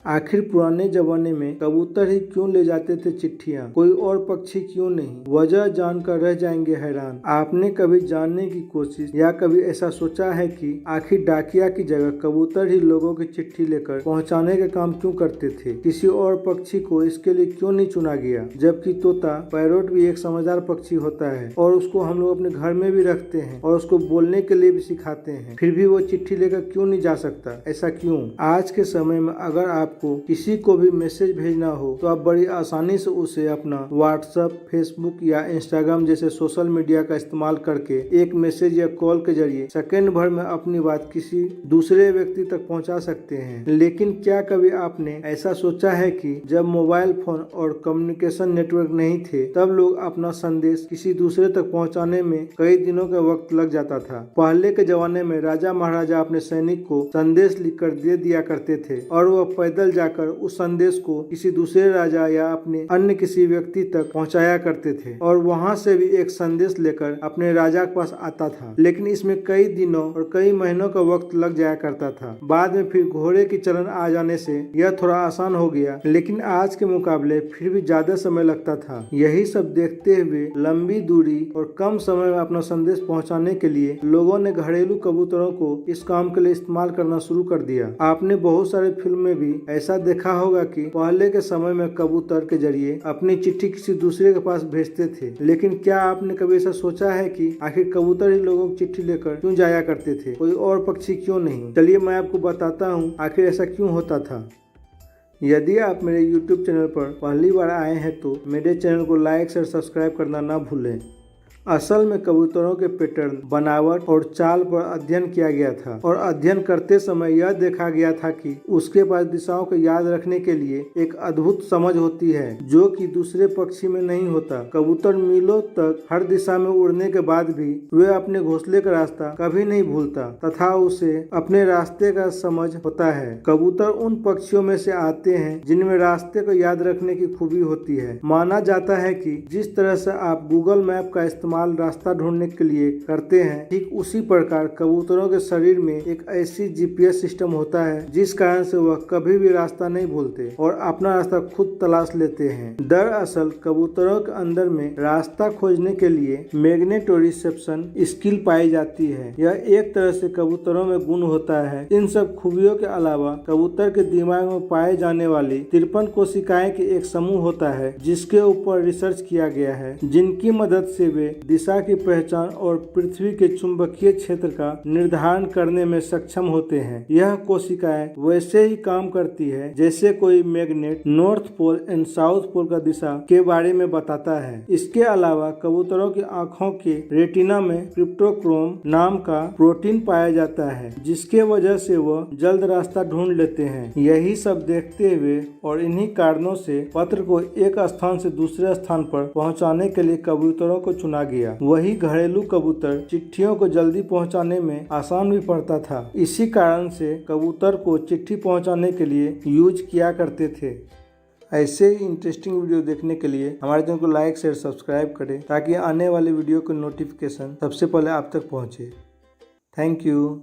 आखिर पुराने जमाने में कबूतर ही क्यों ले जाते थे चिट्ठियां, कोई और पक्षी क्यों नहीं? वजह जानकर रह जाएंगे हैरान। आपने कभी जानने की कोशिश या कभी ऐसा सोचा है कि आखिर डाकिया की जगह कबूतर ही लोगों की चिट्ठी लेकर पहुंचाने का काम क्यों करते थे? किसी और पक्षी को इसके लिए क्यों नहीं चुना गया? जबकि तोता, पैरोट भी एक समझदार पक्षी होता है और उसको हम लोग अपने घर में भी रखते हैं और उसको बोलने के लिए भी सिखाते हैं, फिर भी वो चिट्ठी लेकर क्यों नहीं जा सकता? ऐसा क्यों? आज के समय में अगर आपको किसी को भी मैसेज भेजना हो तो आप बड़ी आसानी से उसे अपना व्हाट्सएप, फेसबुक या इंस्टाग्राम जैसे सोशल मीडिया का इस्तेमाल करके एक मैसेज या कॉल के जरिए सेकंड भर में अपनी बात किसी दूसरे व्यक्ति तक पहुंचा सकते हैं। लेकिन क्या कभी आपने ऐसा सोचा है कि जब मोबाइल फोन और कम्युनिकेशन नेटवर्क नहीं थे तब लोग अपना संदेश किसी दूसरे तक पहुंचाने में कई दिनों का वक्त लग जाता था। पहले के जमाने में राजा महाराजा अपने सैनिक को संदेश लिखकर दे दिया करते थे और वह पैदल जाकर उस संदेश को किसी दूसरे राजा या अपने अन्य किसी व्यक्ति तक पहुंचाया करते थे और वहां से भी एक संदेश लेकर अपने राजा के पास आता था। लेकिन इसमें कई दिनों और कई महीनों का वक्त लग जाया करता था। बाद में फिर घोड़े की चलन आ जाने से यह थोड़ा आसान हो गया, लेकिन आज के मुकाबले फिर भी ज्यादा समय लगता था। यही सब देखते हुए लंबी दूरी और कम समय में अपना संदेश पहुंचाने के लिए लोगों ने घरेलू कबूतरों को इस काम के लिए इस्तेमाल करना शुरू कर दिया। आपने बहुत सारे फिल्म में भी ऐसा देखा होगा कि पहले के समय में कबूतर के जरिए अपनी चिट्ठी किसी दूसरे के पास भेजते थे। लेकिन क्या आपने कभी ऐसा सोचा है कि आखिर कबूतर ही लोगों की चिट्ठी लेकर क्यों जाया करते थे, कोई और पक्षी क्यों नहीं? चलिए मैं आपको बताता हूँ आखिर ऐसा क्यों होता था। यदि आप मेरे YouTube चैनल पर पहली बार आए हैं तो मेरे चैनल को लाइक और सब्सक्राइब करना ना भूलें। असल में कबूतरों के पैटर्न, बनावट और चाल पर अध्ययन किया गया था और अध्ययन करते समय यह देखा गया था कि उसके पास दिशाओं को याद रखने के लिए एक अद्भुत समझ होती है जो कि दूसरे पक्षी में नहीं होता। कबूतर मीलों तक हर दिशा में उड़ने के बाद भी वे अपने घोंसले का रास्ता कभी नहीं भूलता तथा उसे अपने रास्ते का समझ होता है। कबूतर उन पक्षियों में से आते हैं जिनमें रास्ते को याद रखने की खूबी होती है। माना जाता है कि जिस तरह से आप गूगल मैप का इस्तेमाल रास्ता ढूंढने के लिए करते हैं, ठीक उसी प्रकार कबूतरों के शरीर में एक ऐसी जीपीएस सिस्टम होता है जिस कारण से वह कभी भी रास्ता नहीं भूलते और अपना रास्ता खुद तलाश लेते हैं। दरअसल कबूतरों के अंदर में रास्ता खोजने के लिए मैग्नेटोरिसेप्शन स्किल पाई जाती है। यह एक तरह से कबूतरों में गुण होता है। इन सब खूबियों के अलावा कबूतर के दिमाग में पाए जाने वाली 53 कोशिकाएं के एक समूह होता है जिसके ऊपर रिसर्च किया गया है, जिनकी मदद से वे दिशा की पहचान और पृथ्वी के चुंबकीय क्षेत्र का निर्धारण करने में सक्षम होते हैं। यह कोशिकाएं वैसे ही काम करती है जैसे कोई magnet north pole and south pole का दिशा के बारे में बताता है। इसके अलावा कबूतरों की आंखों के रेटिना में क्रिप्टोक्रोम नाम का प्रोटीन पाया जाता है जिसके वजह से वह जल्द रास्ता ढूंढ लेते हैं। यही सब देखते हुए और इन्हीं कारणों से पत्र को एक स्थान से दूसरे स्थान पर पहुंचाने के लिए कबूतरों को चुना गया। वही घरेलू कबूतर चिट्ठियों को जल्दी पहुंचाने में आसान भी पड़ता था। इसी कारण से कबूतर को चिट्ठी पहुंचाने के लिए यूज किया करते थे। ऐसे ही इंटरेस्टिंग वीडियो देखने के लिए हमारे चैनल को लाइक शेयर सब्सक्राइब करें ताकि आने वाले वीडियो के नोटिफिकेशन सबसे पहले आप तक पहुंचे। Thank you.